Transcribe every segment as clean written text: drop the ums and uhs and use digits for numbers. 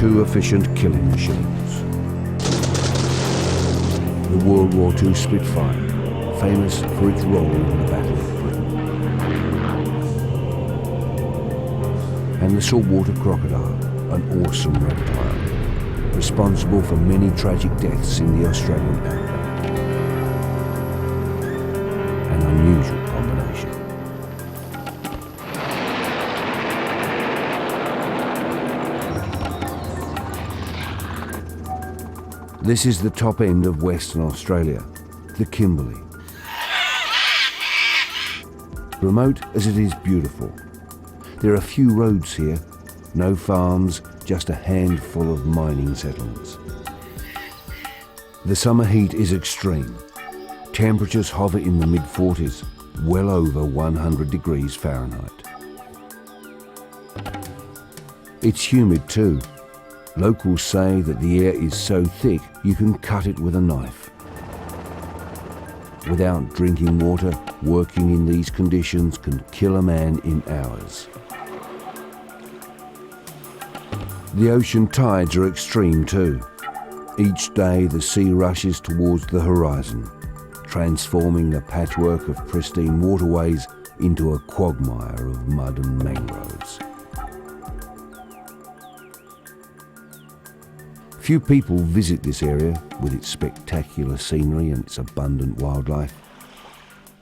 two efficient killing machines. The World War II Spitfire, famous for its role in the Battle of Britain. And the saltwater crocodile, an awesome reptile, responsible for many tragic deaths in the Australian Outback. An unusual combination. This is the top end of Western Australia, the Kimberley. Remote as it is beautiful, there are few roads here, no farms, just a handful of mining settlements. The summer heat is extreme. Temperatures hover in the mid-40s, well over 100 degrees Fahrenheit. It's humid too. Locals say that the air is so thick you can cut it with a knife. Without drinking water, working in these conditions can kill a man in hours. The ocean tides are extreme too. Each day the sea rushes towards the horizon, transforming the patchwork of pristine waterways into a quagmire of mud and mangroves. Few people visit this area with its spectacular scenery and its abundant wildlife.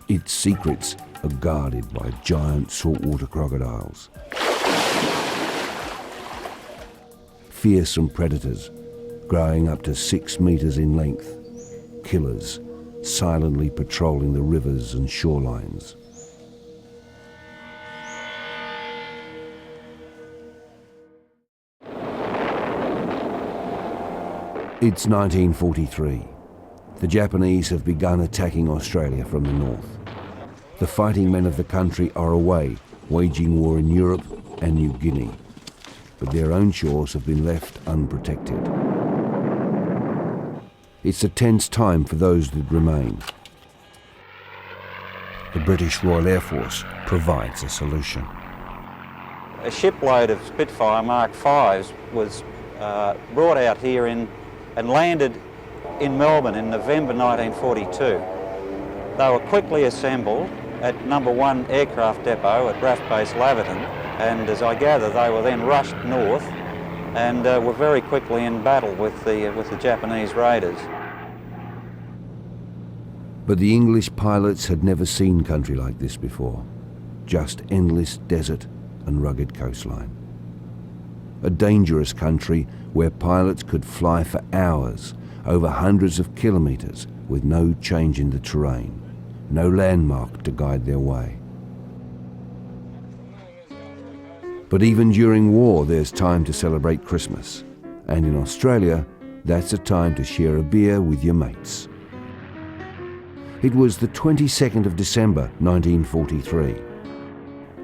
Its secrets are guarded by giant saltwater crocodiles. Fearsome predators, growing up to 6 meters in length. Killers, silently patrolling the rivers and shorelines. It's 1943. The Japanese have begun attacking Australia from the north. The fighting men of the country are away, waging war in Europe and New Guinea. But their own shores have been left unprotected. It's a tense time for those that remain. The British Royal Air Force provides a solution. A shipload of Spitfire Mark Vs was brought out here and landed in Melbourne in November 1942. They were quickly assembled at number 1 aircraft depot at RAAF Base Laverton, and as I gather they were then rushed north and were very quickly in battle with the Japanese raiders. But the English pilots had never seen country like this before, just endless desert and rugged coastline. A dangerous country where pilots could fly for hours, over hundreds of kilometres, with no change in the terrain, no landmark to guide their way. But even during war, there's time to celebrate Christmas. And in Australia, that's a time to share a beer with your mates. It was the 22nd of December, 1943.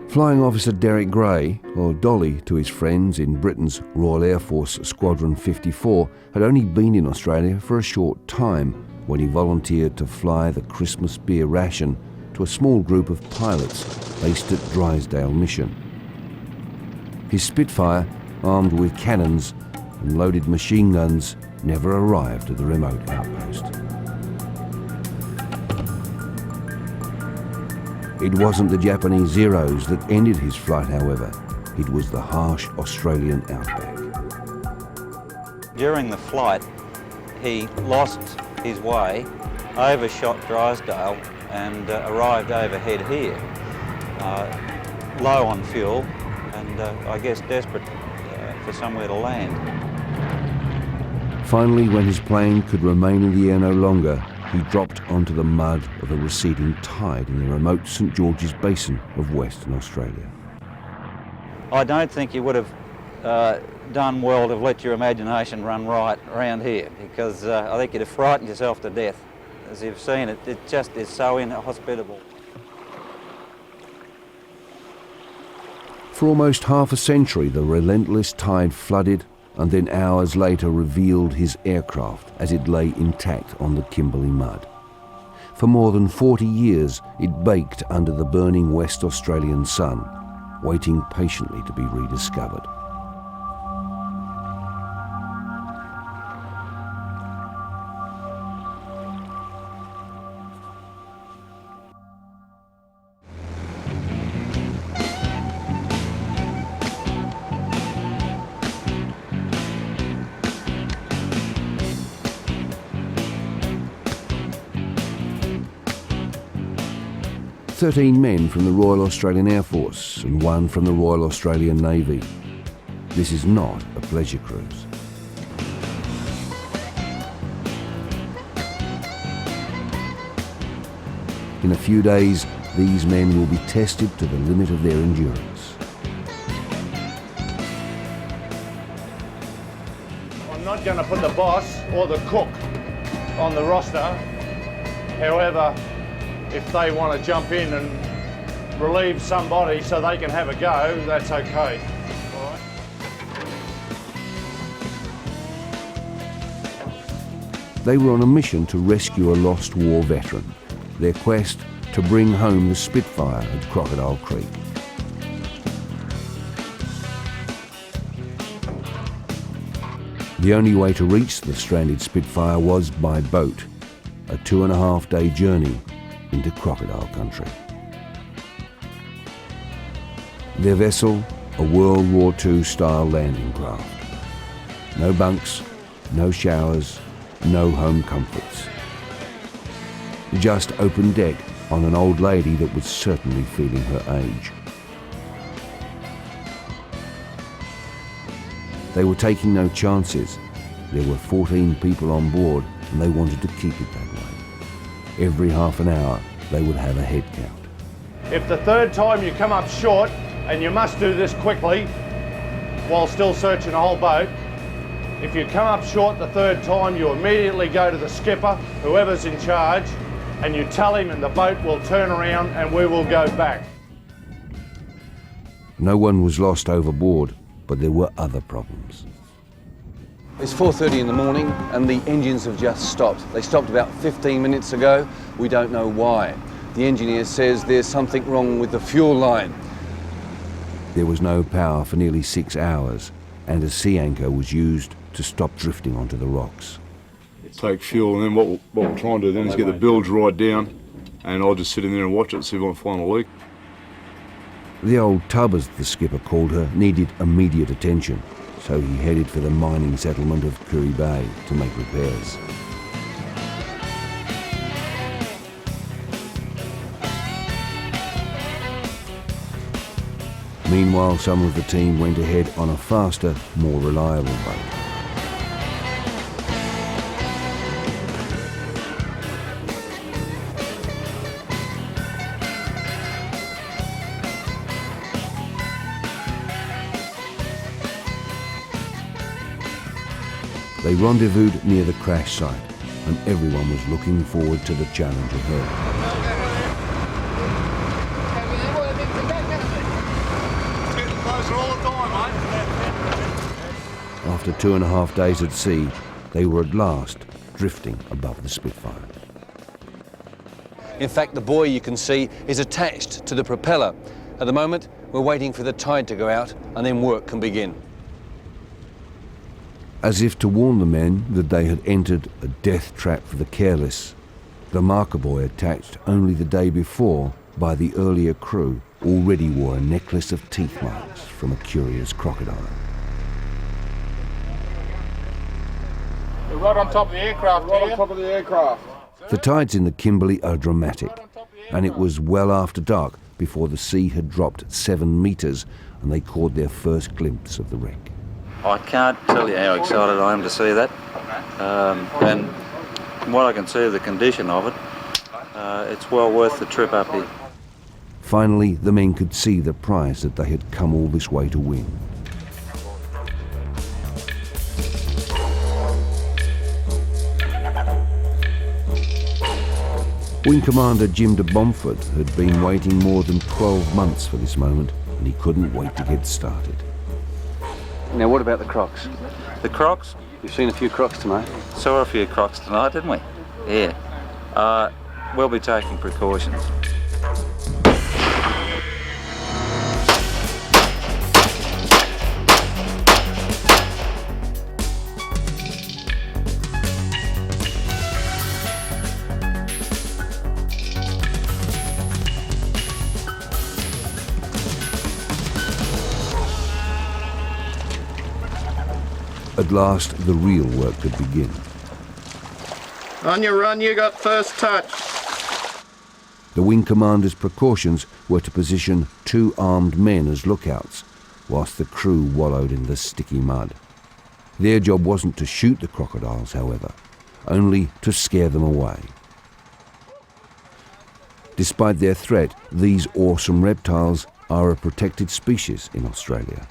Flying Officer Derek Gray, or Dolly to his friends in Britain's Royal Air Force Squadron 54, had only been in Australia for a short time when he volunteered to fly the Christmas beer ration to a small group of pilots based at Drysdale Mission. His Spitfire, armed with cannons and loaded machine guns, never arrived at the remote outpost. It wasn't the Japanese Zeros that ended his flight, however. It was the harsh Australian Outback. During the flight, he lost his way, overshot Drysdale and arrived overhead here, low on fuel and I guess desperate for somewhere to land. Finally, when his plane could remain in the air no longer, he dropped onto the mud of a receding tide in the remote St George's Basin of Western Australia. I don't think you would have done well to let your imagination run riot around here, because I think you'd have frightened yourself to death. As you've seen, it just is so inhospitable. For almost half a century, the relentless tide flooded and then hours later revealed his aircraft as it lay intact on the Kimberley mud. For more than 40 years, it baked under the burning West Australian sun, waiting patiently to be rediscovered. 13 men from the Royal Australian Air Force and 1 from the Royal Australian Navy. This is not a pleasure cruise. In a few days, these men will be tested to the limit of their endurance. I'm not going to put the boss or the cook on the roster. However, if they want to jump in and relieve somebody so they can have a go, that's okay. All right. They were on a mission to rescue a lost war veteran. Their quest to bring home the Spitfire at Crocodile Creek. The only way to reach the stranded Spitfire was by boat, a 2.5-day journey into crocodile country. Their vessel, a World War II style landing craft. No bunks, no showers, no home comforts. Just open deck on an old lady that was certainly feeling her age. They were taking no chances. There were 14 people on board and they wanted to keep it that way. Every half an hour they would have a head count. If the third time you come up short, and you must do this quickly while still searching the whole boat, if you come up short the third time, you immediately go to the skipper, whoever's in charge, and you tell him, and the boat will turn around and we will go back. No one was lost overboard, but there were other problems. It's 4:30 in the morning and the engines have just stopped. They stopped about 15 minutes ago. We don't know why. The engineer says there's something wrong with the fuel line. There was no power for nearly 6 hours, and a sea anchor was used to stop drifting onto the rocks. Take fuel, and then what we'll try and do then is get the bilge right down, and I'll just sit in there and watch it, see if I can find a leak. The old tub, as the skipper called her, needed immediate attention, so he headed for the mining settlement of Kuri Bay to make repairs. Meanwhile, some of the team went ahead on a faster, more reliable boat. They rendezvoused near the crash site, and everyone was looking forward to the challenge ahead. After 2.5 days at sea, they were at last drifting above the Spitfire. In fact, the buoy you can see is attached to the propeller. At the moment, we're waiting for the tide to go out and then work can begin. As if to warn the men that they had entered a death trap for the careless, the marker buoy attached only the day before by the earlier crew already wore a necklace of teeth marks from a curious crocodile. We're right on top of the aircraft here. Right on top of the aircraft. The tides in the Kimberley are dramatic, and it was well after dark before the sea had dropped 7 metres and they caught their first glimpse of the wreck. I can't tell you how excited I am to see that, and from what I can see of the condition of it, it's well worth the trip up here. Finally, the men could see the prize that they had come all this way to win. Wing Commander Jim de Bomford had been waiting more than 12 months for this moment, and he couldn't wait to get started. Now, what about the crocs? The crocs? You've seen a few crocs tonight. Saw a few crocs tonight, didn't we? Yeah. We'll be taking precautions. At last, the real work could begin. On your run, you got first touch. The wing commander's precautions were to position 2 armed men as lookouts, whilst the crew wallowed in the sticky mud. Their job wasn't to shoot the crocodiles, however, only to scare them away. Despite their threat, these awesome reptiles are a protected species in Australia.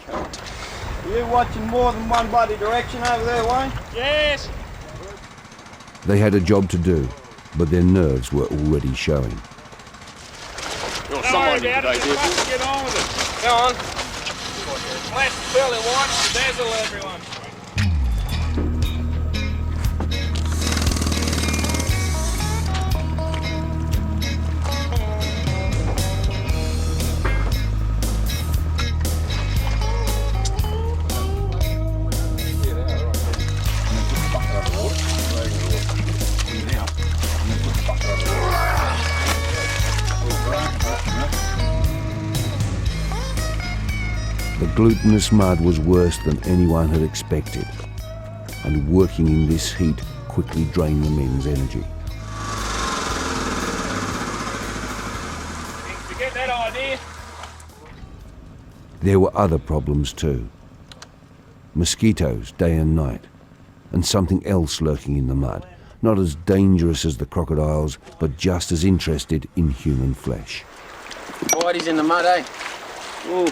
Are you watching more than one bloody direction over there, Wayne? Yes! They had a job to do, but their nerves were already showing. Don't worry about it, just fucking get on with it. Go on. Flash pearly white, dazzle everyone. The glutinous mud was worse than anyone had expected, and working in this heat quickly drained the men's energy. Did you get that idea? There were other problems too. Mosquitoes day and night, and something else lurking in the mud, not as dangerous as the crocodiles, but just as interested in human flesh. Whitey's in the mud, eh? Ooh.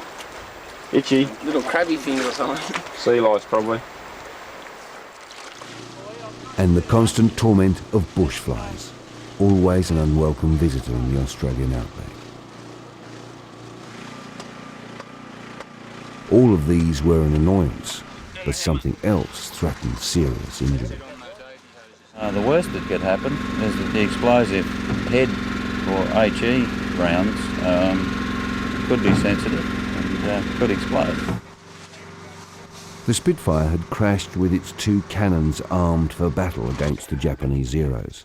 Itchy. Little crabby finger or something. Sea lice, probably. And the constant torment of bushflies, always an unwelcome visitor in the Australian Outback. All of these were an annoyance, but something else threatened serious injury. The worst that could happen is that the explosive head or HE rounds could be sensitive and could explode. The Spitfire had crashed with its 2 cannons armed for battle against the Japanese Zeros,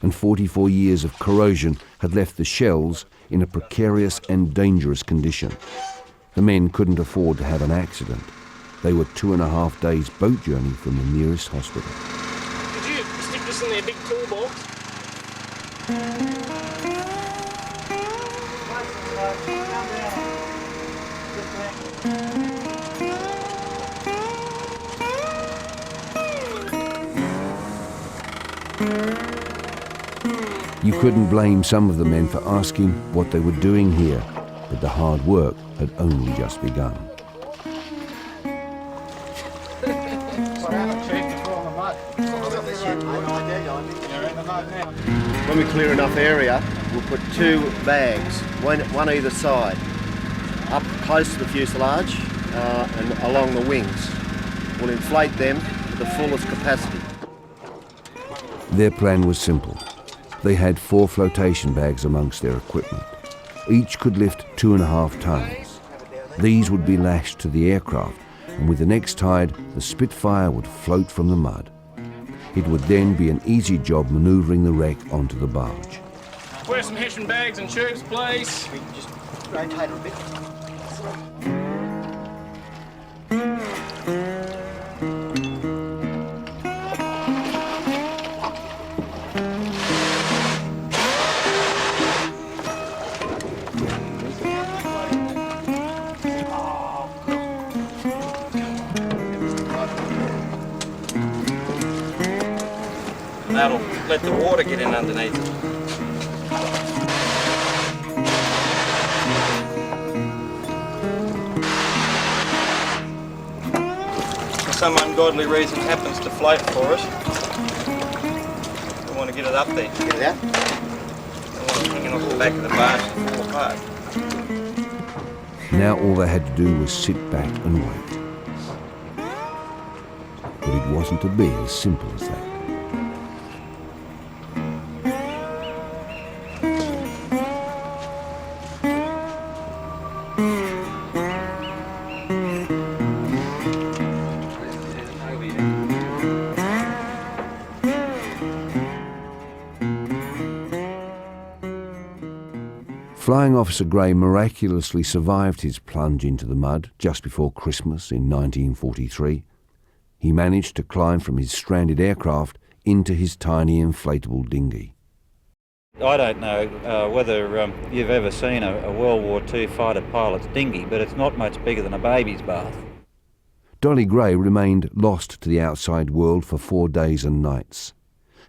and 44 years of corrosion had left the shells in a precarious and dangerous condition. The men couldn't afford to have an accident. They were 2.5 days boat journey from the nearest hospital. Did you stick this in their big toolbox? You couldn't blame some of the men for asking what they were doing here, but the hard work had only just begun. When we clear enough area, we'll put 2 bags, one either side, up close to the fuselage and along the wings. We'll inflate them to the fullest capacity. Their plan was simple. They had 4 flotation bags amongst their equipment. Each could lift 2.5 tons. These would be lashed to the aircraft, and with the next tide, the Spitfire would float from the mud. It would then be an easy job manoeuvring the wreck onto the barge. Wear some Hessian bags and tubes, please. Just rotate it a bit. That'll let the water get in underneath it. For some ungodly reason it happens to float for us. We want to get it up there. Get it out. Don't want it hanging off the back of the barge and fall apart. Now all they had to do was sit back and wait. But it wasn't to be as simple as that. Flying Officer Gray miraculously survived his plunge into the mud just before Christmas in 1943. He managed to climb from his stranded aircraft into his tiny inflatable dinghy. I don't know whether you've ever seen a World War II fighter pilot's dinghy, but it's not much bigger than a baby's bath. Dolly Gray remained lost to the outside world for 4 days and nights.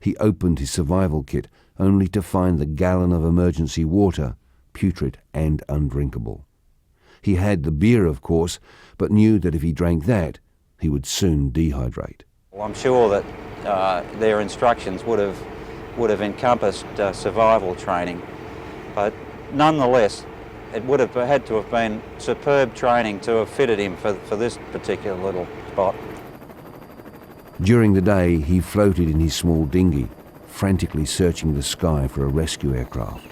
He opened his survival kit only to find the gallon of emergency water putrid and undrinkable. He had the beer, of course, but knew that if he drank that, he would soon dehydrate. Well, I'm sure that their instructions would have encompassed survival training, but nonetheless, it would have had to have been superb training to have fitted him for this particular little spot. During the day, he floated in his small dinghy, frantically searching the sky for a rescue aircraft.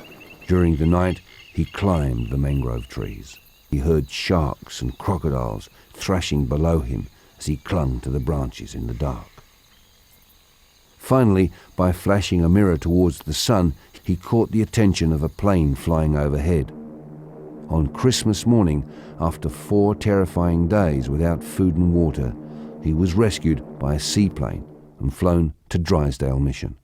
During the night, he climbed the mangrove trees. He heard sharks and crocodiles thrashing below him as he clung to the branches in the dark. Finally, by flashing a mirror towards the sun, he caught the attention of a plane flying overhead. On Christmas morning, after 4 terrifying days without food and water, he was rescued by a seaplane and flown to Drysdale Mission.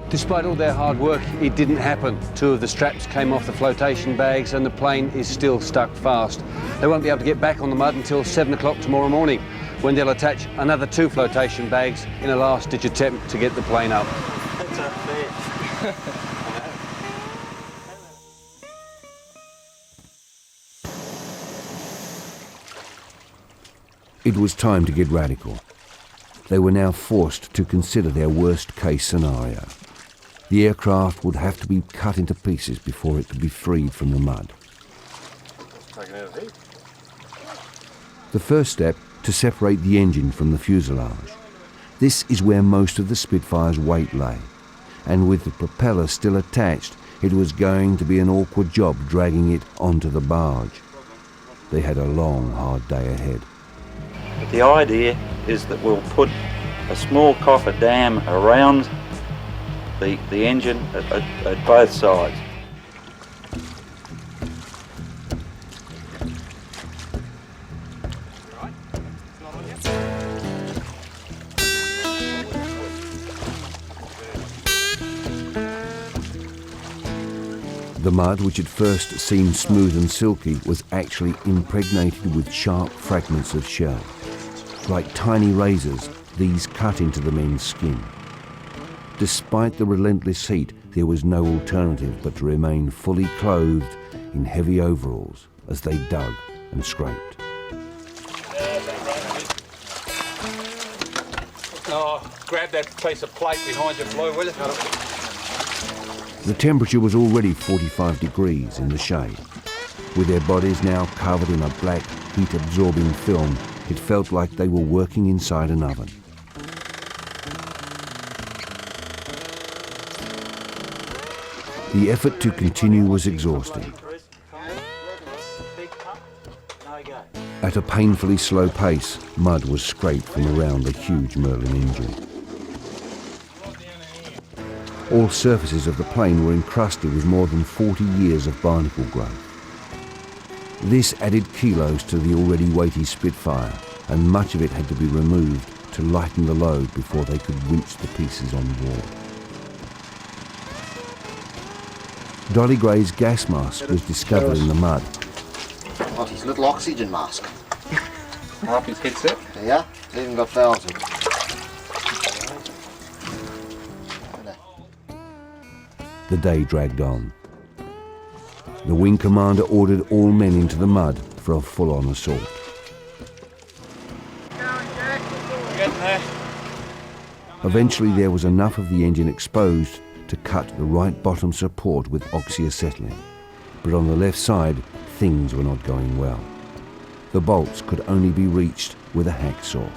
Despite all their hard work, it didn't happen. 2 of the straps came off the flotation bags and the plane is still stuck fast. They won't be able to get back on the mud until 7 o'clock tomorrow morning, when they'll attach another 2 flotation bags in a last-ditch attempt to get the plane up. That's unfair. It was time to get radical. They were now forced to consider their worst-case scenario. The aircraft would have to be cut into pieces before it could be freed from the mud. The first step, to separate the engine from the fuselage. This is where most of the Spitfire's weight lay, and with the propeller still attached, it was going to be an awkward job dragging it onto the barge. They had a long, hard day ahead. But the idea is that we'll put a small coffer dam around the engine at both sides. The mud, which at first seemed smooth and silky, was actually impregnated with sharp fragments of shell. Like tiny razors, these cut into the men's skin. Despite the relentless heat, there was no alternative but to remain fully clothed in heavy overalls as they dug and scraped. Oh, grab that piece of plate behind you, Blue, will you? The temperature was already 45 degrees in the shade. With their bodies now covered in a black, heat-absorbing film, it felt like they were working inside an oven. The effort to continue was exhausting. At a painfully slow pace, mud was scraped from around the huge Merlin engine. All surfaces of the plane were encrusted with more than 40 years of barnacle growth. This added kilos to the already weighty Spitfire, and much of it had to be removed to lighten the load before they could winch the pieces on board. Dolly Gray's gas mask was discovered in the mud. Got his little oxygen mask. Up his headset. Yeah, even got valves in. The day dragged on. The wing commander ordered all men into the mud for a full-on assault. Eventually there was enough of the engine exposed to cut the right bottom support with oxyacetylene. But on the left side, things were not going well. The bolts could only be reached with a hacksaw,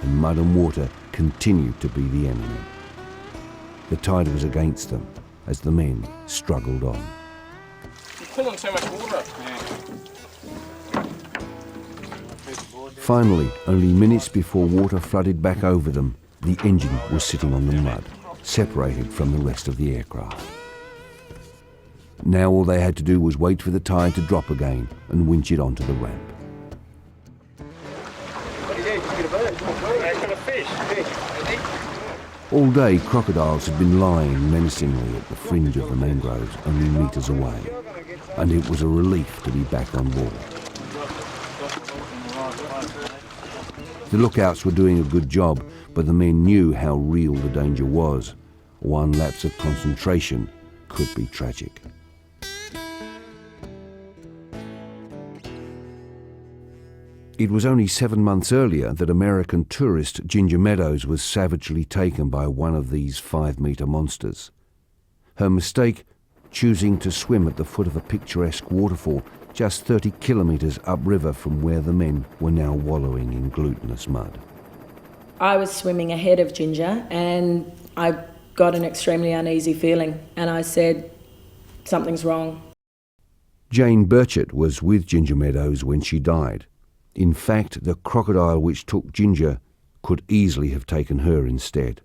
and mud and water continued to be the enemy. The tide was against them, as the men struggled on. You're pulling so much water up. Finally, only minutes before water flooded back over them, the engine was sitting on the mud, separated from the rest of the aircraft. Now all they had to do was wait for the tide to drop again and winch it onto the ramp. All day, crocodiles had been lying menacingly at the fringe of the mangroves only metres away, and it was a relief to be back on board. The lookouts were doing a good job, but the men knew how real the danger was. One lapse of concentration could be tragic. It was only 7 months earlier that American tourist Ginger Meadows was savagely taken by one of these 5-metre monsters. Her mistake, choosing to swim at the foot of a picturesque waterfall just 30 kilometres upriver from where the men were now wallowing in glutinous mud. I was swimming ahead of Ginger and I got an extremely uneasy feeling and I said, something's wrong. Jane Burchett was with Ginger Meadows when she died. In fact, the crocodile which took Ginger could easily have taken her instead.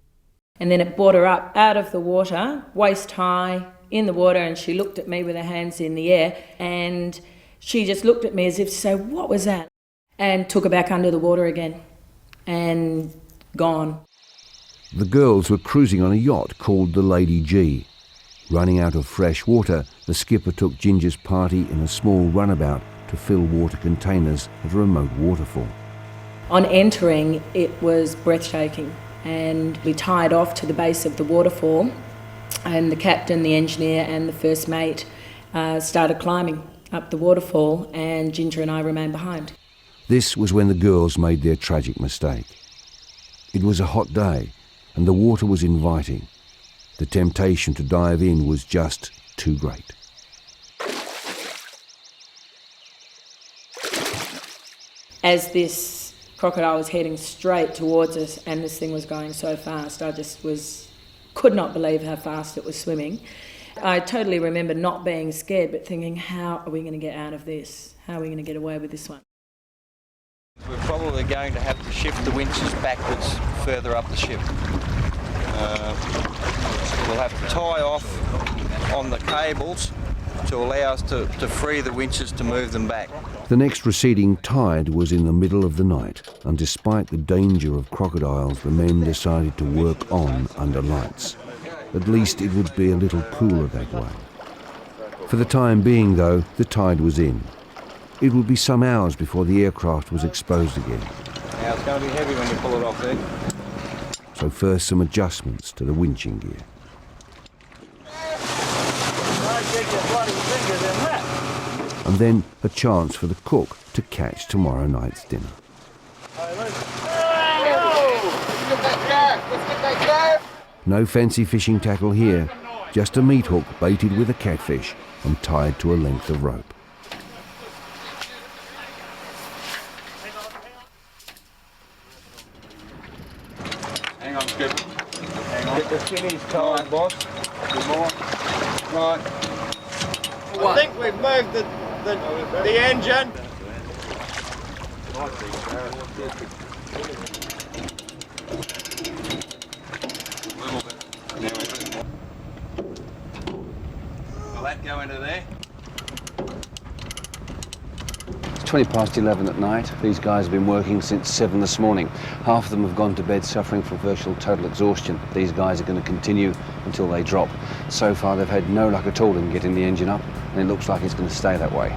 And then it brought her up out of the water, waist high, in the water, and she looked at me with her hands in the air and she just looked at me as if to say, what was that? And took her back under the water again and gone. The girls were cruising on a yacht called the Lady G. Running out of fresh water, the skipper took Ginger's party in a small runabout to fill water containers at a remote waterfall. On entering, it was breathtaking, and we tied off to the base of the waterfall, and the captain, the engineer and the first mate started climbing up the waterfall, and Ginger and I remained behind. This was when the girls made their tragic mistake. It was a hot day and the water was inviting. The temptation to dive in was just too great. As this crocodile was heading straight towards us and this thing was going so fast, I just could not believe how fast it was swimming. I totally remember not being scared but thinking, how are we going to get out of this? How are we going to get away with this one? We're probably going to have to shift the winches backwards further up the ship. We'll have to tie off on the cables to allow us to free the winches to move them back. The next receding tide was in the middle of the night, and despite the danger of crocodiles, the men decided to work on under lights. At least it would be a little cooler that way. For the time being, though, the tide was in. It would be some hours before the aircraft was exposed again. Now it's going to be heavy when you pull it off there. So first some adjustments to the winching gear. And then a chance for the cook to catch tomorrow night's dinner. No fancy fishing tackle here, just a meat hook baited with a catfish and tied to a length of rope. Hang on, Skipper. Hang on. Get the skinnies tied, boss. Good more. Right. I think we've moved the engine. Will that go into there? It's 20 past 11 at night. These guys have been working since 7 this morning. Half of them have gone to bed suffering from virtual total exhaustion. These guys are going to continue until they drop. So far they've had no luck at all in getting the engine up, and it looks like it's going to stay that way.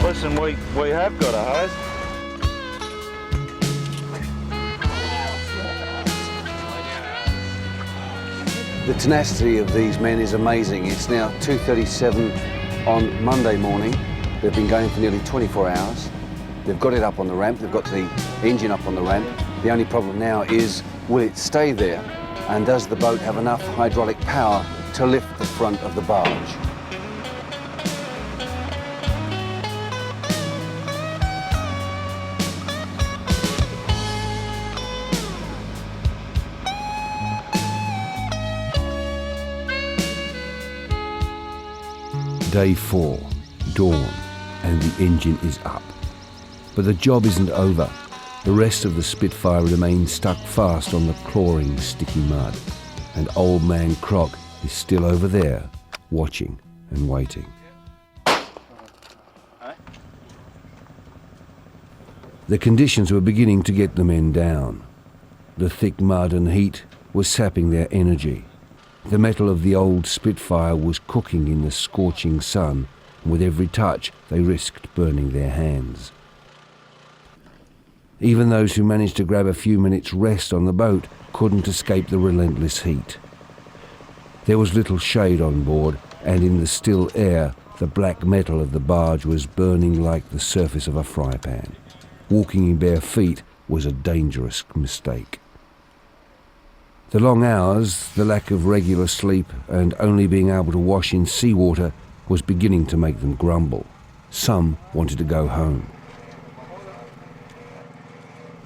Listen, we have got a hose. The tenacity of these men is amazing. It's now 2:37 on Monday morning. They've been going for nearly 24 hours. They've got it up on the ramp, they've got the engine up on the ramp. The only problem now is, will it stay there? And does the boat have enough hydraulic power to lift the front of the barge? Day 4, dawn, and the engine is up. But the job isn't over. The rest of the Spitfire remains stuck fast on the clawing, sticky mud. And old man Croc is still over there, watching and waiting. The conditions were beginning to get the men down. The thick mud and heat was sapping their energy. The metal of the old Spitfire was cooking in the scorching sun, and with every touch they risked burning their hands. Even those who managed to grab a few minutes' rest on the boat couldn't escape the relentless heat. There was little shade on board, and in the still air the black metal of the barge was burning like the surface of a fry pan. Walking in bare feet was a dangerous mistake. The long hours, the lack of regular sleep, and only being able to wash in seawater was beginning to make them grumble. Some wanted to go home.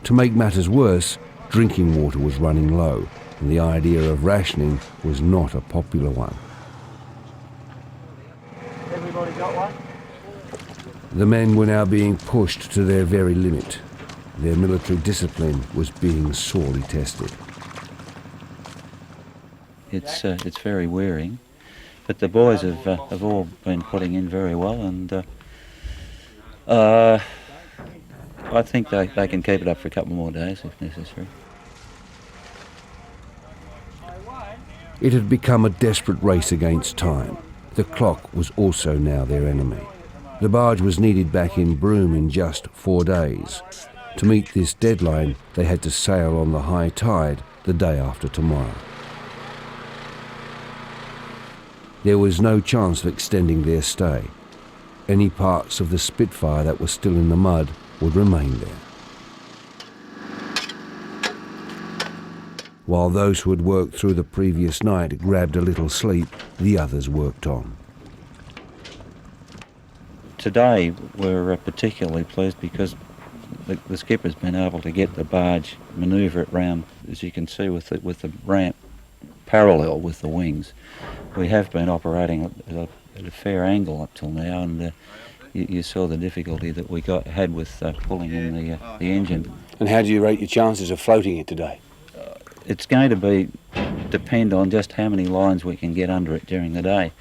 To make matters worse, drinking water was running low, and the idea of rationing was not a popular one. Everybody got one? The men were now being pushed to their very limit. Their military discipline was being sorely tested. It's very wearing, but the boys have all been putting in very well, and I think they can keep it up for a couple more days if necessary. It had become a desperate race against time. The clock was also now their enemy. The barge was needed back in Broome in just 4 days. To meet this deadline, they had to sail on the high tide the day after tomorrow. There was no chance of extending their stay. Any parts of the Spitfire that were still in the mud would remain there. While those who had worked through the previous night grabbed a little sleep, the others worked on. Today we're particularly pleased because the skipper's been able to get the barge, manoeuvre it round, as you can see with the ramp parallel with the wings. We have been operating at a fair angle up till now, and you saw the difficulty that we had with pulling in the engine. And how do you rate your chances of floating it today? It's going to depend on just how many lines we can get under it during the day.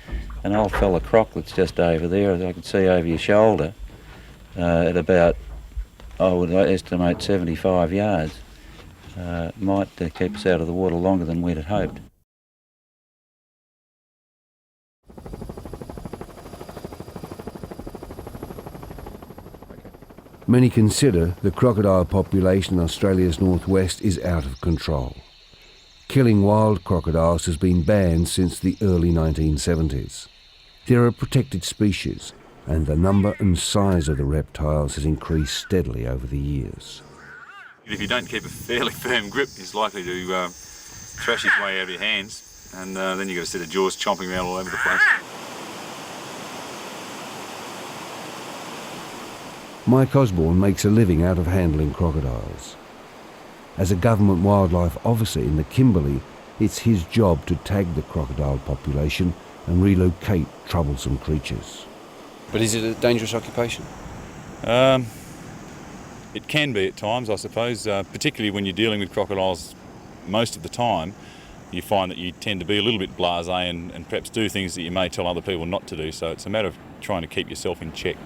An old fella croc that's just over there, as I can see over your shoulder, at about, I would estimate 75 yards, might keep us out of the water longer than we'd had hoped. Many consider the crocodile population in Australia's northwest is out of control. Killing wild crocodiles has been banned since the early 1970s. They're a protected species, and the number and size of the reptiles has increased steadily over the years. If you don't keep a fairly firm grip, he's likely to thrash his way out of your hands, and then you've got a set of jaws chomping around all over the place. Mike Osborne makes a living out of handling crocodiles. As a government wildlife officer in the Kimberley, it's his job to tag the crocodile population and relocate troublesome creatures. But is it a dangerous occupation? It can be at times, I suppose, particularly when you're dealing with crocodiles most of the time. You find that you tend to be a little bit blasé and perhaps do things that you may tell other people not to do, so it's a matter of trying to keep yourself in check.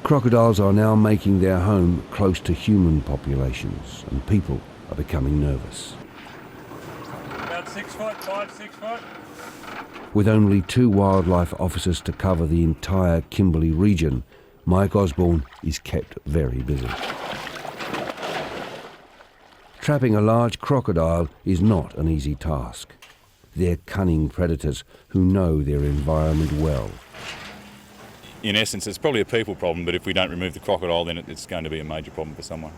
Crocodiles are now making their home close to human populations, and people are becoming nervous. About 6 foot, 5, 6 foot. With only 2 wildlife officers to cover the entire Kimberley region, Mike Osborne is kept very busy. Trapping a large crocodile is not an easy task. They're cunning predators who know their environment well. in essence, it's probably a people problem, but if we don't remove the crocodile, then it's going to be a major problem for someone.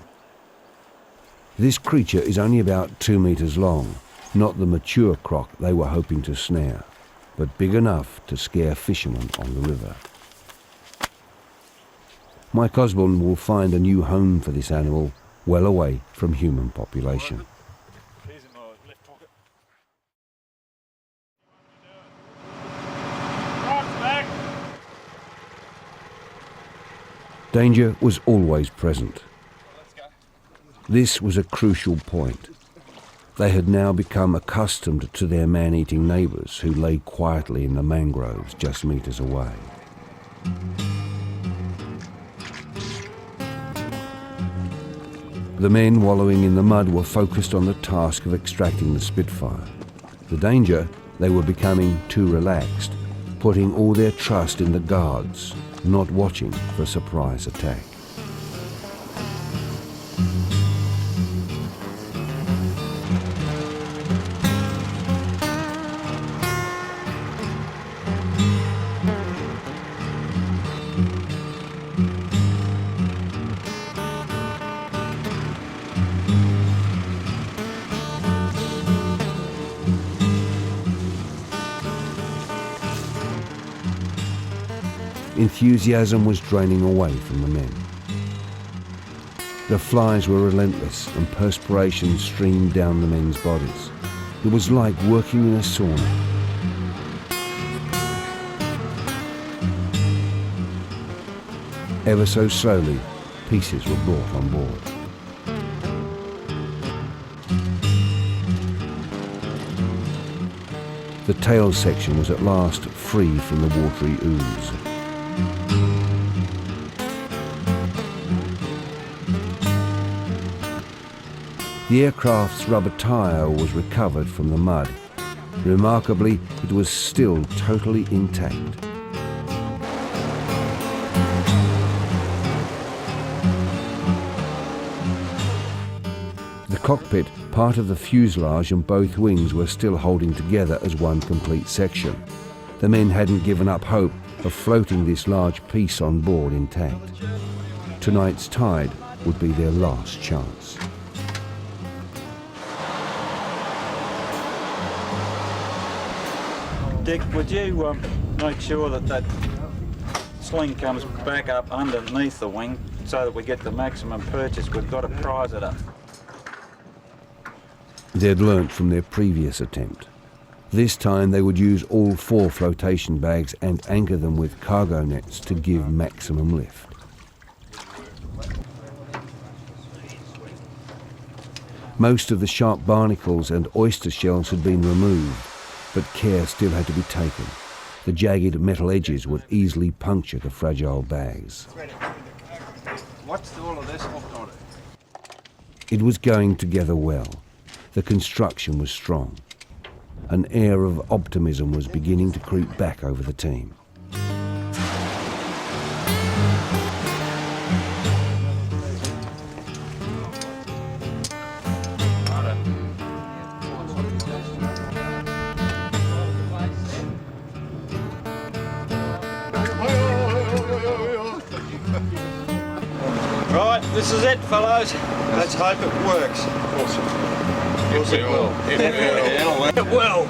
This creature is only about 2 metres long, not the mature croc they were hoping to snare, but big enough to scare fishermen on the river. Mike Osborne will find a new home for this animal well away from human population. Danger was always present. This was a crucial point. They had now become accustomed to their man-eating neighbours who lay quietly in the mangroves just metres away. The men wallowing in the mud were focused on the task of extracting the Spitfire. The danger, they were becoming too relaxed, putting all their trust in the guards, not watching for a surprise attack. Enthusiasm was draining away from the men. The flies were relentless and perspiration streamed down the men's bodies. It was like working in a sauna. Ever so slowly, pieces were brought on board. The tail section was at last free from the watery ooze. The aircraft's rubber tyre was recovered from the mud. Remarkably, it was still totally intact. The cockpit, part of the fuselage and both wings were still holding together as one complete section. The men hadn't given up hope of floating this large piece on board intact. Tonight's tide would be their last chance. Dick, would you make sure that that sling comes back up underneath the wing so that we get the maximum purchase? We've got to prise it up. They'd learnt from their previous attempt. This time they would use all 4 flotation bags and anchor them with cargo nets to give maximum lift. Most of the sharp barnacles and oyster shells had been removed, but care still had to be taken. The jagged metal edges would easily puncture the fragile bags. What's all of this? It was going together well. The construction was strong. An air of optimism was beginning to creep back over the team. Right, this is it, fellows. Let's hope it works. Of course it will. It will.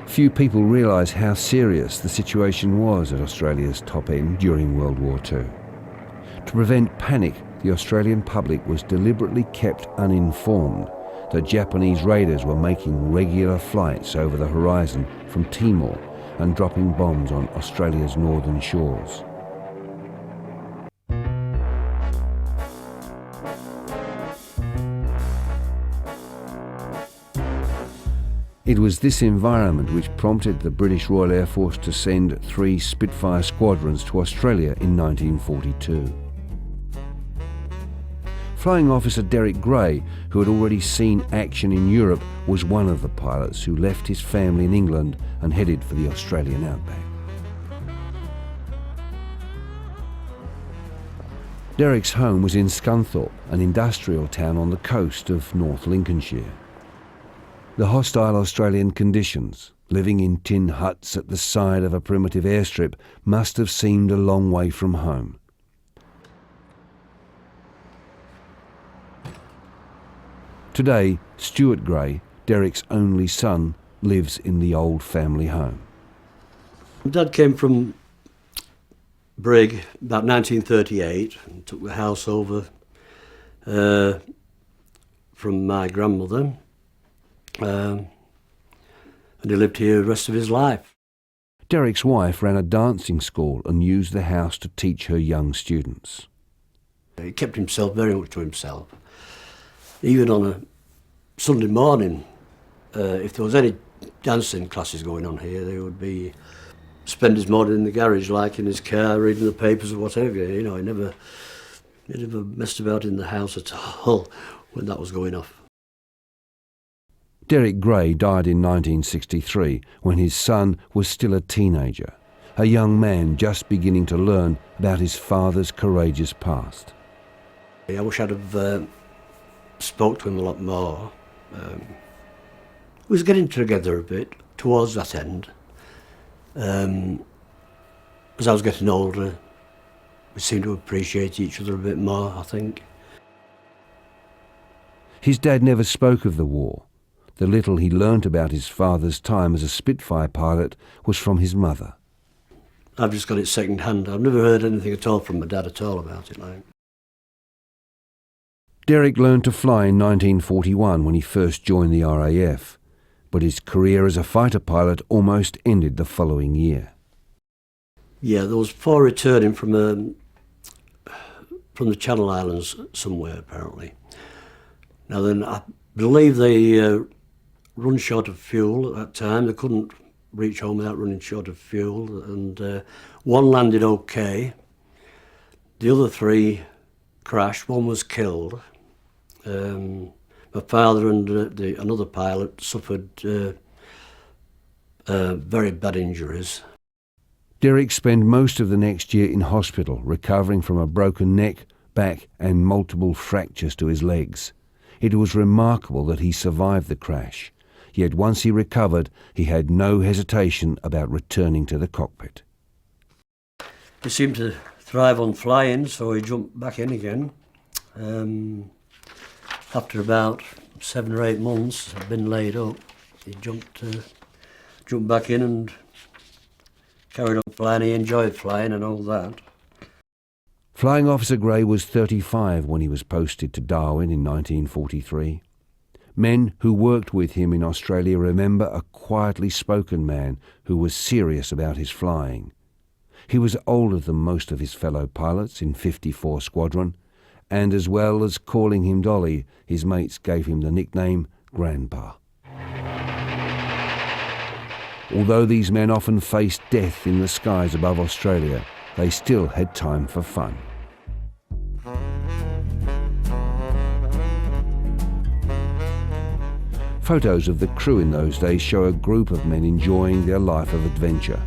Few people realise how serious the situation was at Australia's top end during World War II. To prevent panic, the Australian public was deliberately kept uninformed that Japanese raiders were making regular flights over the horizon from Timor and dropping bombs on Australia's northern shores. It was this environment which prompted the British Royal Air Force to send 3 Spitfire squadrons to Australia in 1942. Flying Officer Derek Gray, who had already seen action in Europe, was one of the pilots who left his family in England and headed for the Australian Outback. Derek's home was in Scunthorpe, an industrial town on the coast of North Lincolnshire. The hostile Australian conditions, living in tin huts at the side of a primitive airstrip, must have seemed a long way from home. Today, Stuart Gray, Derek's only son, lives in the old family home. Dad came from Brig about 1938 and took the house over from my grandmother, and he lived here the rest of his life. Derek's wife ran a dancing school and used the house to teach her young students. He kept himself very much to himself. Even on a Sunday morning, if there was any dancing classes going on here, they would be spend his morning in the garage, like in his car, reading the papers or whatever. You know, he never messed about in the house at all when that was going off. Derek Gray died in 1963 when his son was still a teenager, a young man just beginning to learn about his father's courageous past. I wish I'd have spoke to him a lot more. We was getting together a bit towards that end. As I was getting older, we seemed to appreciate each other a bit more, I think. His dad never spoke of the war. The little he learnt about his father's time as a Spitfire pilot was from his mother. I've just got it second hand. I've never heard anything at all from my dad at all about it. Like. Derek learned to fly in 1941 when he first joined the RAAF, but his career as a fighter pilot almost ended the following year. Yeah, there was 4 returning from the Channel Islands somewhere, apparently. Now then, I believe they run short of fuel at that time. They couldn't reach home without running short of fuel, and one landed okay. The other 3 crashed. One was killed. My father and another pilot suffered very bad injuries. Derek spent most of the next year in hospital, recovering from a broken neck, back and multiple fractures to his legs. It was remarkable that he survived the crash, yet once he recovered, he had no hesitation about returning to the cockpit. He seemed to thrive on flying, so he jumped back in again. After about 7 or 8 months, I'd been laid up. He jumped back in and carried on flying. He enjoyed flying and all that. Flying Officer Gray was 35 when he was posted to Darwin in 1943. Men who worked with him in Australia remember a quietly spoken man who was serious about his flying. He was older than most of his fellow pilots in 54 Squadron, and as well as calling him Dolly, his mates gave him the nickname Grandpa. Although these men often faced death in the skies above Australia, they still had time for fun. Photos of the crew in those days show a group of men enjoying their life of adventure.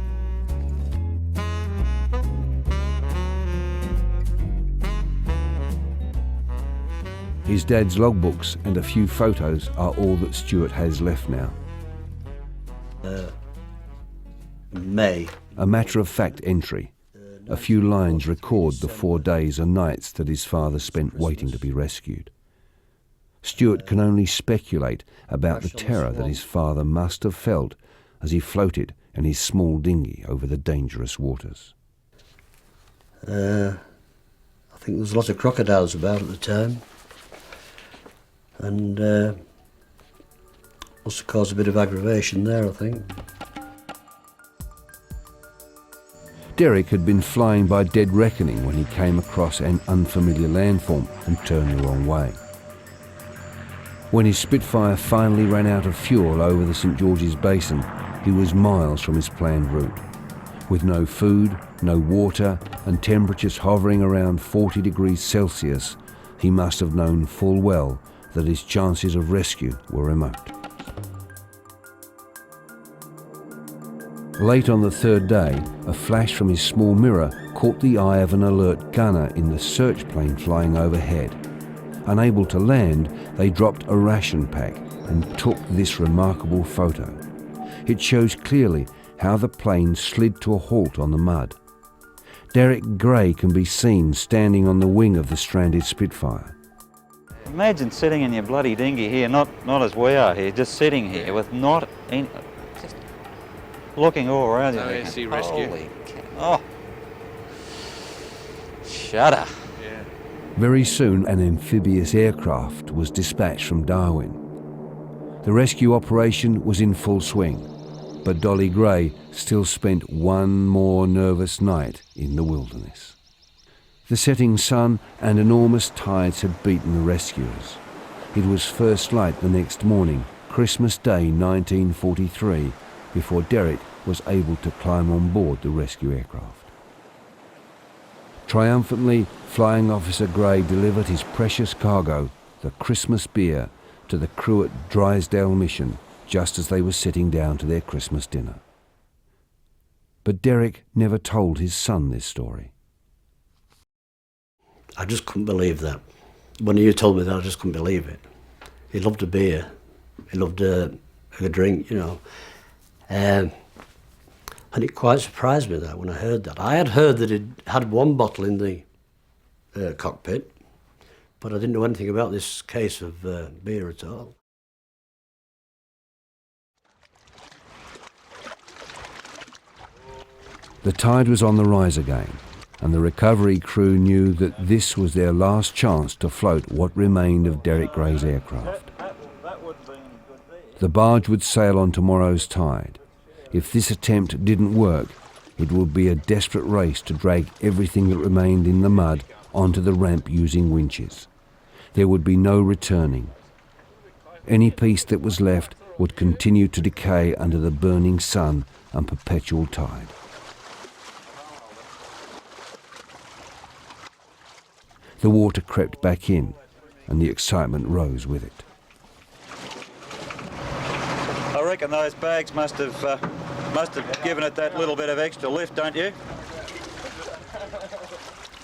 His dad's logbooks and a few photos are all that Stuart has left now. May. A matter-of-fact entry. A few lines record the 4 days and nights that his father spent waiting to be rescued. Stuart can only speculate about the terror that his father must have felt as he floated in his small dinghy over the dangerous waters. I think there was a lot of crocodiles about at the time, and must have caused a bit of aggravation there, I think. Derek had been flying by dead reckoning when he came across an unfamiliar landform and turned the wrong way. When his Spitfire finally ran out of fuel over the St George's Basin, he was miles from his planned route. With no food, no water, and temperatures hovering around 40 degrees Celsius, he must have known full well that his chances of rescue were remote. Late on the third day, a flash from his small mirror caught the eye of an alert gunner in the search plane flying overhead. Unable to land, they dropped a ration pack and took this remarkable photo. It shows clearly how the plane slid to a halt on the mud. Derek Gray can be seen standing on the wing of the stranded Spitfire. Imagine sitting in your bloody dinghy here, not as we are here, just sitting here with not any, just looking all around you. OSC rescue. Holy cow. Oh, shudder. Yeah. Very soon, an amphibious aircraft was dispatched from Darwin. The rescue operation was in full swing, but Dolly Gray still spent one more nervous night in the wilderness. The setting sun and enormous tides had beaten the rescuers. It was first light the next morning, Christmas Day 1943, before Derek was able to climb on board the rescue aircraft. Triumphantly, Flying Officer Gray delivered his precious cargo, the Christmas beer, to the crew at Drysdale Mission, just as they were sitting down to their Christmas dinner. But Derek never told his son this story. I just couldn't believe that. When you told me that, I just couldn't believe it. He loved a beer. He loved a drink, you know. And it quite surprised me that when I heard that. I had heard that it had one bottle in the cockpit, but I didn't know anything about this case of beer at all. The tide was on the rise again, and the recovery crew knew that this was their last chance to float what remained of Derek Gray's aircraft. The barge would sail on tomorrow's tide. If this attempt didn't work, it would be a desperate race to drag everything that remained in the mud onto the ramp using winches. There would be no returning. Any piece that was left would continue to decay under the burning sun and perpetual tide. The water crept back in, and the excitement rose with it. I reckon those bags must have given it that little bit of extra lift, don't you?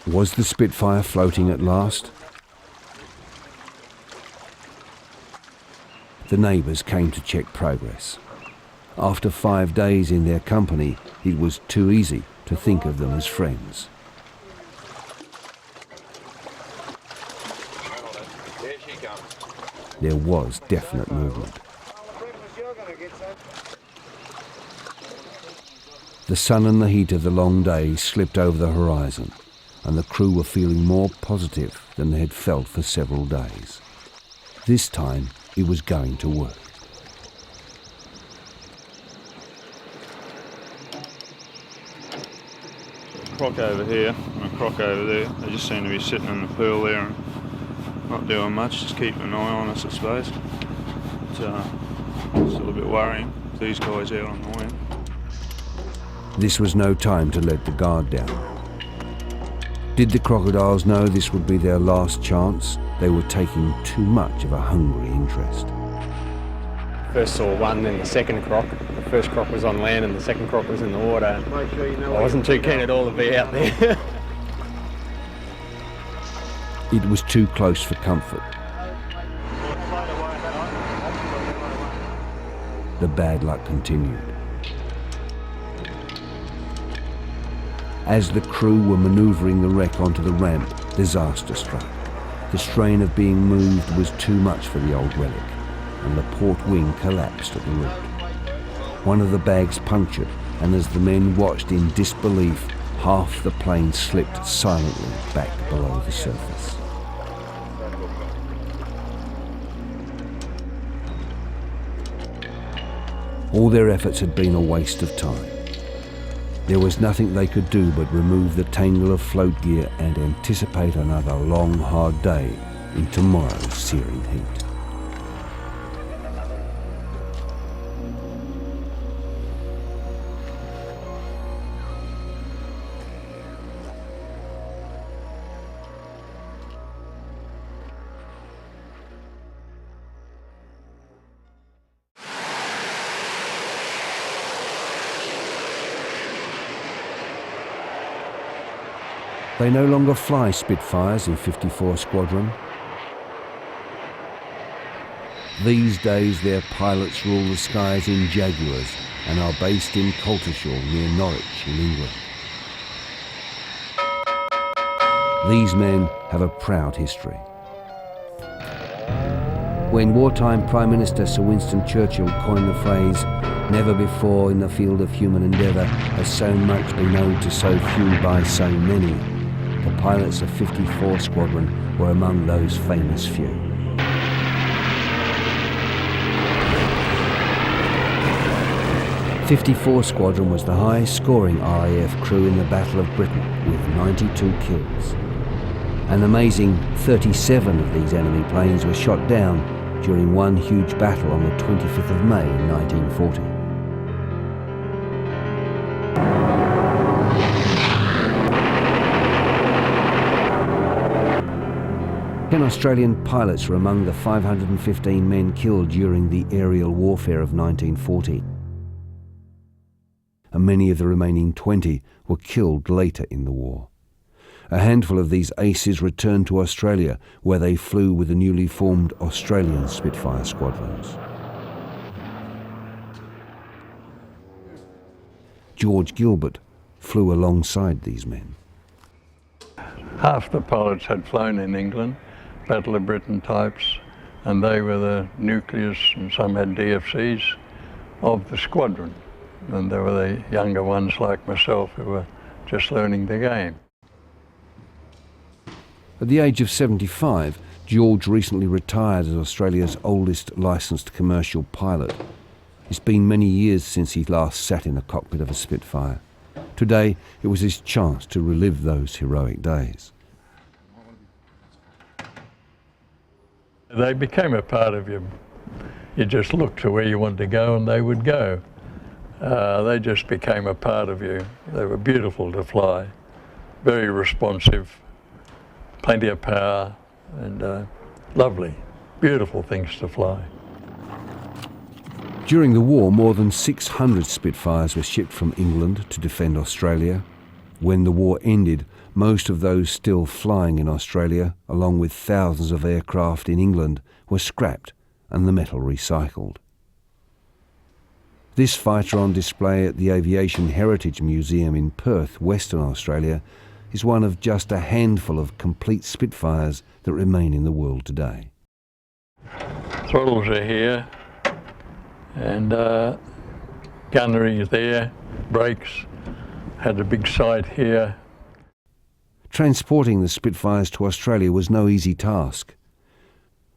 Was the Spitfire floating at last? The neighbours came to check progress. After 5 days in their company, it was too easy to think of them as friends. There was definite movement. The sun and the heat of the long day slipped over the horizon, and the crew were feeling more positive than they had felt for several days. This time, it was going to work. Croc over here and a croc over there. They just seem to be sitting in the pool there and not doing much, just keeping an eye on us, I suppose. It's still a bit worrying, these guys out on the wing. This was no time to let the guard down. Did the crocodiles know this would be their last chance? They were taking too much of a hungry interest. First saw one, then the second croc. The first croc was on land and the second croc was in the water. I wasn't too keen at all to be out there. It was too close for comfort. The bad luck continued. As the crew were manoeuvring the wreck onto the ramp, disaster struck. The strain of being moved was too much for the old relic, and the port wing collapsed at the root. One of the bags punctured, and as the men watched in disbelief, half the plane slipped silently back below the surface. All their efforts had been a waste of time. There was nothing they could do but remove the tangle of float gear and anticipate another long, hard day in tomorrow's searing heat. They no longer fly Spitfires in 54 Squadron. These days their pilots rule the skies in Jaguars and are based in Coltishall near Norwich in England. These men have a proud history. When wartime Prime Minister Sir Winston Churchill coined the phrase, "Never before in the field of human endeavour has so much been owed to so few by so many," the pilots of 54 Squadron were among those famous few. '54 Squadron was the highest-scoring RAF crew in the Battle of Britain, with 92 kills. An amazing 37 of these enemy planes were shot down during one huge battle on the 25th of May 1940. Ten Australian pilots were among the 515 men killed during the aerial warfare of 1940. And many of the remaining 20 were killed later in the war. A handful of these aces returned to Australia, where they flew with the newly formed Australian Spitfire squadrons. George Gilbert flew alongside these men. Half the pilots had flown in England, Battle of Britain types, and they were the nucleus, and some had DFCs, of the squadron. And there were the younger ones like myself who were just learning the game. At the age of 75, George recently retired as Australia's oldest licensed commercial pilot. It's been many years since he last sat in the cockpit of a Spitfire. Today, it was his chance to relive those heroic days. They became a part of you. You just looked to where you wanted to go and they would go. They just became a part of you. They were beautiful to fly, very responsive, plenty of power, and lovely, beautiful things to fly. During the war, more than 600 Spitfires were shipped from England to defend Australia. When the war ended, most of those still flying in Australia, along with thousands of aircraft in England, were scrapped and the metal recycled. This fighter on display at the Aviation Heritage Museum in Perth, Western Australia, is one of just a handful of complete Spitfires that remain in the world today. Throttles are here, and gunnery is there, brakes, had a big sight here. Transporting the Spitfires to Australia was no easy task.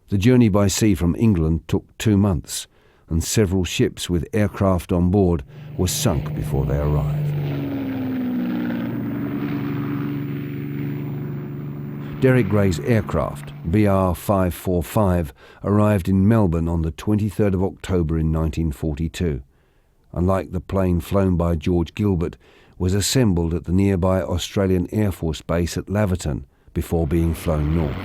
The journey by sea from England took 2 months, and several ships with aircraft on board were sunk before they arrived. Derek Gray's aircraft, BR-545, arrived in Melbourne on the 23rd of October in 1942. Unlike the plane flown by George Gilbert, was assembled at the nearby Australian Air Force base at Laverton before being flown north.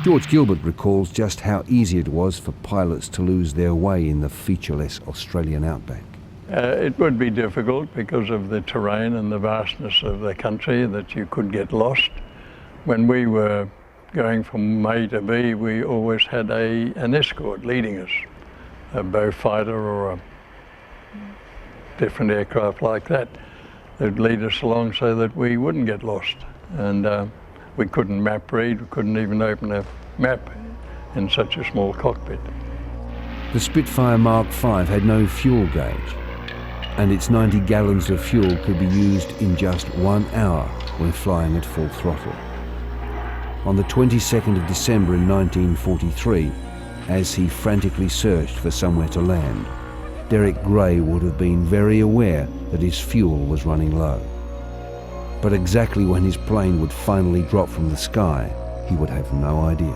George Gilbert recalls just how easy it was for pilots to lose their way in the featureless Australian outback. It would be difficult because of the terrain and the vastness of the country, that you could get lost. When we were going from A to B, we always had an escort leading us, a bow fighter or a different aircraft like that. They'd lead us along so that we wouldn't get lost. And we couldn't map read, we couldn't even open a map in such a small cockpit. The Spitfire Mark V had no fuel gauge, and its 90 gallons of fuel could be used in just 1 hour when flying at full throttle. On the 22nd of December in 1943, as he frantically searched for somewhere to land, Derek Gray would have been very aware that his fuel was running low. But exactly when his plane would finally drop from the sky, he would have no idea.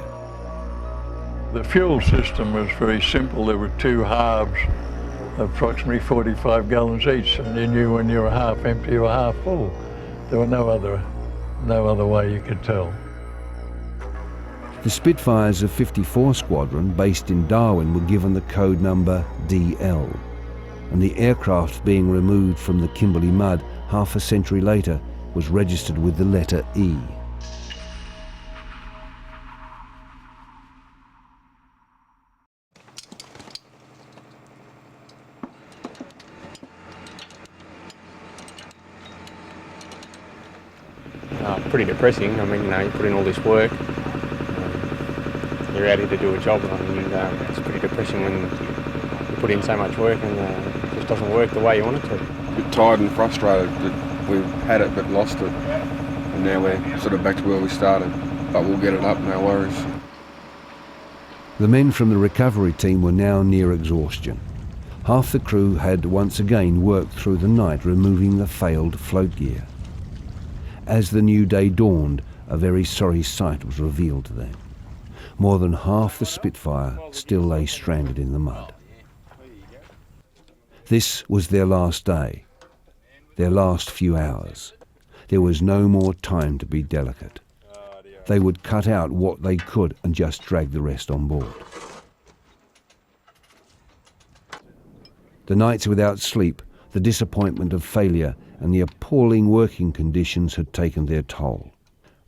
The fuel system was very simple. There were 2 halves, approximately 45 gallons each, and you knew when you were half empty or half full. There were no other way you could tell. The Spitfires of 54 Squadron, based in Darwin, were given the code number DL. and the aircraft being removed from the Kimberley mud half a century later was registered with the letter E. Pretty depressing. I mean, you know, you put in all this work, you're out here to do a job, and it's pretty depressing when you put in so much work and it just doesn't work the way you want it to. A bit tired and frustrated that we've had it but lost it, and now we're sort of back to where we started, but we'll get it up, no worries. The men from the recovery team were now near exhaustion. Half the crew had once again worked through the night removing the failed float gear. As the new day dawned, a very sorry sight was revealed to them. More than half the Spitfire still lay stranded in the mud. This was their last day, their last few hours. There was no more time to be delicate. They would cut out what they could and just drag the rest on board. The nights without sleep, the disappointment of failure, and the appalling working conditions had taken their toll.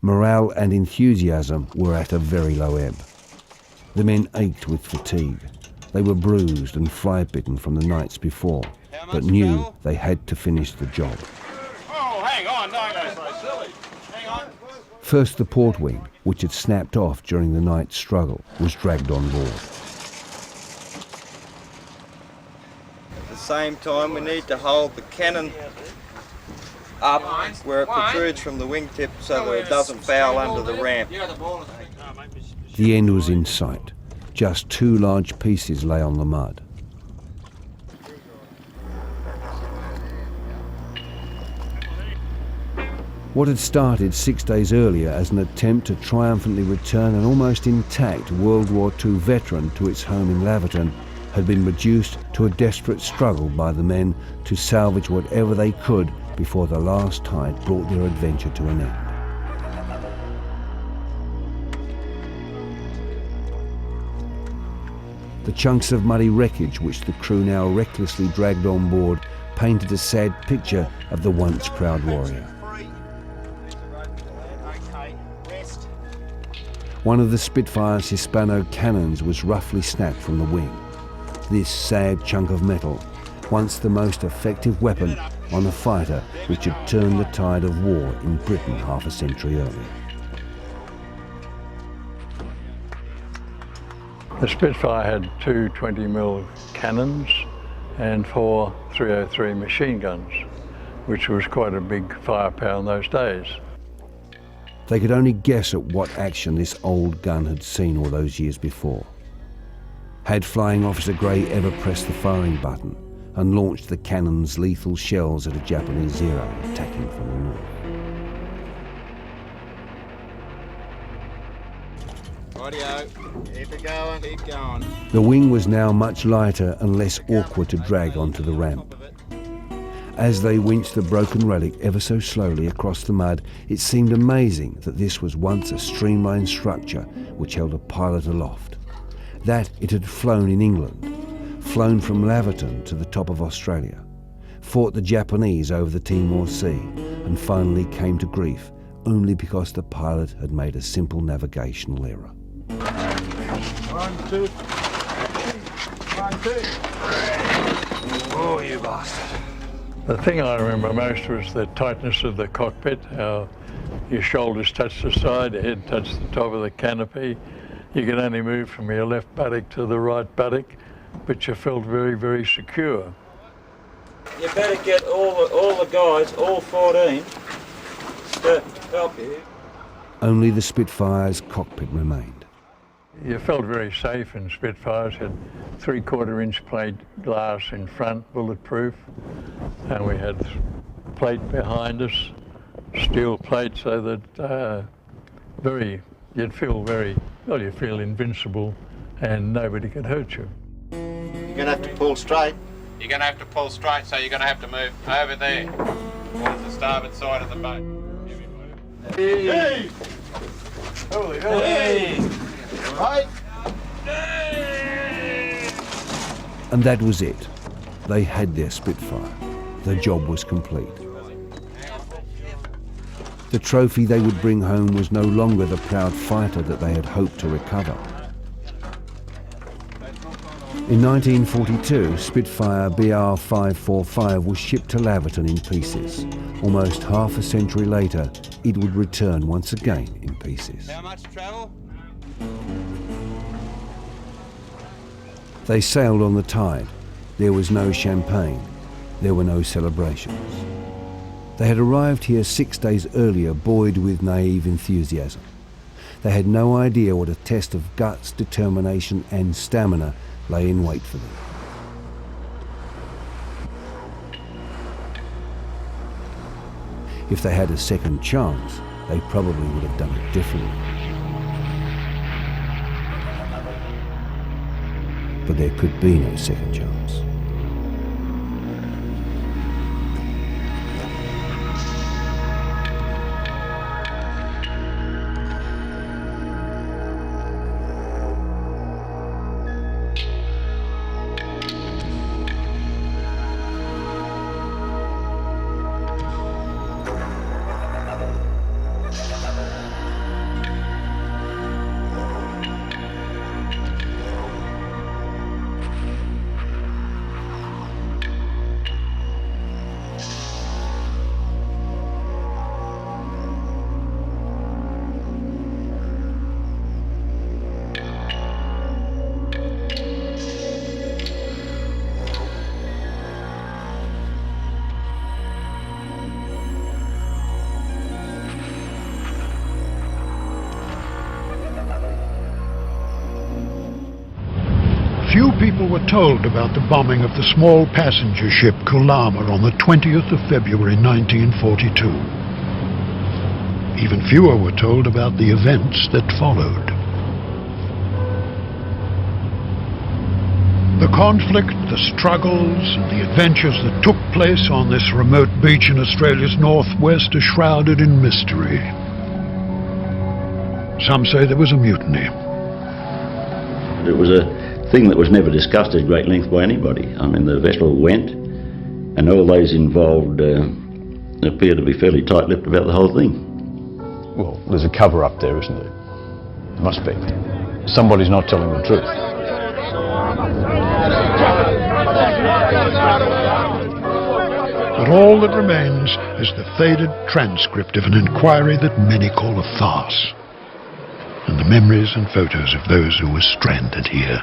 Morale and enthusiasm were at a very low ebb. The men ached with fatigue. They were bruised and fly-bitten from the nights before, but knew they had to finish the job. Oh, hang on, don't go so silly. Hang on. First, the port wing, which had snapped off during the night's struggle, was dragged on board. At the same time, we need to hold the cannon up where it protrudes from the wingtip so that it doesn't foul under the ramp. The end was in sight. Just 2 large pieces lay on the mud. What had started 6 days earlier as an attempt to triumphantly return an almost intact World War II veteran to its home in Laverton had been reduced to a desperate struggle by the men to salvage whatever they could before the last tide brought their adventure to an end. The chunks of muddy wreckage which the crew now recklessly dragged on board painted a sad picture of the once proud warrior. One of the Spitfire's Hispano cannons was roughly snapped from the wing. This sad chunk of metal, once the most effective weapon on a fighter which had turned the tide of war in Britain half a century earlier. The Spitfire had 2 20mm cannons and 4 303 machine guns, which was quite a big firepower in those days. They could only guess at what action this old gun had seen all those years before. Had Flying Officer Gray ever pressed the firing button and launched the cannon's lethal shells at a Japanese Zero attacking from the north? Rightio, keep it going, keep going. The wing was now much lighter and less awkward to drag onto the ramp. As they winched the broken relic ever so slowly across the mud, it seemed amazing that this was once a streamlined structure which held a pilot aloft. That it had flown in England, flown from Laverton to the top of Australia, fought the Japanese over the Timor Sea, and finally came to grief only because the pilot had made a simple navigational error. 1, 2, 1, 2. Oh, you bastard. The thing I remember most was the tightness of the cockpit, how your shoulders touched the side, your head touched the top of the canopy. You could only move from your left buttock to the right buttock, but you felt very, very secure. You better get all the guys, all 14, to help you. Only the Spitfire's cockpit remained. You felt very safe in Spitfires, had 3/4-inch plate glass in front, bulletproof, and we had plate behind us, steel plate, so that you'd feel invincible and nobody could hurt you. You're going to have to pull straight. You're going to have to pull straight, so you're going to have to move over there, towards the starboard side of the boat. Hey! Holy hell! Hey! Right. And that was it. They had their Spitfire. The job was complete. The trophy they would bring home was no longer the proud fighter that they had hoped to recover. In 1942, Spitfire BR 545 was shipped to Laverton in pieces. Almost half a century later, it would return once again in pieces. How much travel? They sailed on the tide. There was no champagne. There were no celebrations. They had arrived here 6 days earlier, buoyed with naive enthusiasm. They had no idea what a test of guts, determination and stamina lay in wait for them. If they had a second chance, they probably would have done it differently. But there could be no second chance. Few people were told about the bombing of the small passenger ship Kulama on the 20th of February 1942. Even fewer were told about the events that followed. The conflict, the struggles, and the adventures that took place on this remote beach in Australia's northwest are shrouded in mystery. Some say there was a mutiny. It was a thing that was never discussed at great length by anybody. I mean, the vessel went, and all those involved appear to be fairly tight-lipped about the whole thing. Well, there's a cover-up there, isn't there? Must be. Somebody's not telling the truth. But all that remains is the faded transcript of an inquiry that many call a farce, and the memories and photos of those who were stranded here.